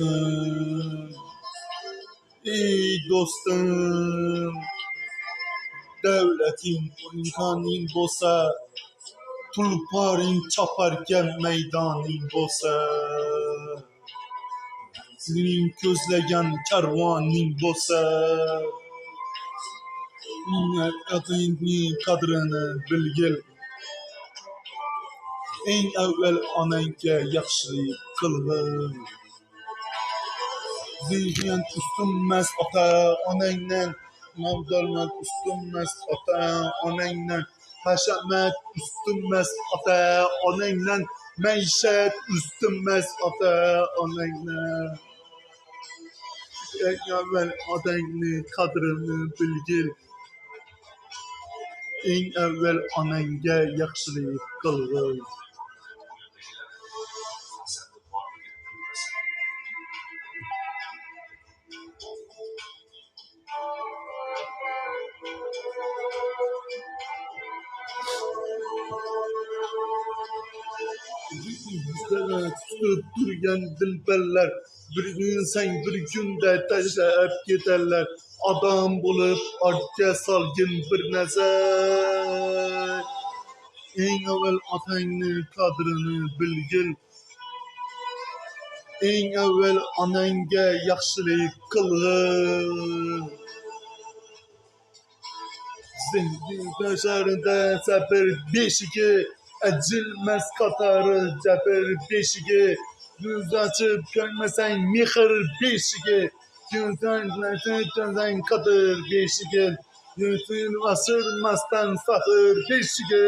dostum, ey dostum, devletin imkanın bolsa, tulparın çaparken meydanın bolsa, senin közlegen kervanın bolsa, adının kadrini bilgil, en evvel ananke yaxşılık kılgın. Zihyen üstünmez ata anayla, mavdalmet üstünmez ata anayla, haşamet üstünmez ata anayla, meşet üstünmez ata anayla. En evvel adayını kadrini bilgil, en evvel anange yaxşılık kılgın. Tutup durgan dilberler, bir gün sen bir günde teşrif giderler. Adam bulup arka salgın bir nezer. En evvel atanı kadrini bilgil, en evvel anange yaxşılık kılgın. Zengin taşarında sefer beşigi, acilmez katarı sefer beşigi. Göz açıp görmesen mihir beşigi, gözden kadır beşigi. Yüzün asırmazdan fakir beşigi.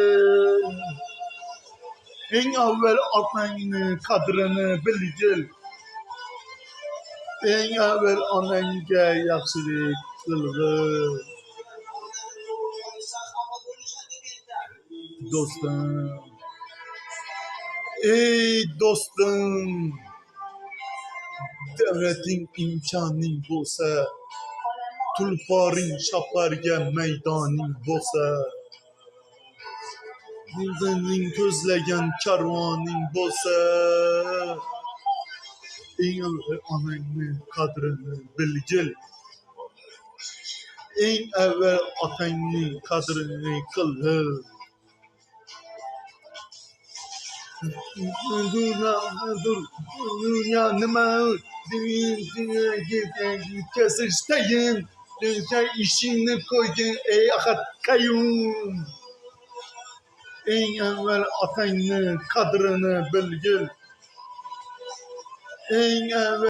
En evvel ananı kadrini bilgil, en evvel anange yaxşılık kılgın. Dostum, ey dostum, devletin imkanın bolsa, tulparın çapargen meydanın bolsa, senin közlegen kervanın bolsa, en evvel ananın kadrini bilgil, en evvel atanın kadrini kılgın. Dur, dünya nima, dünya kesişteyin, dünya işini koydun ey ahat kayyum. En evvel atanı kadrini bilgil, en evvel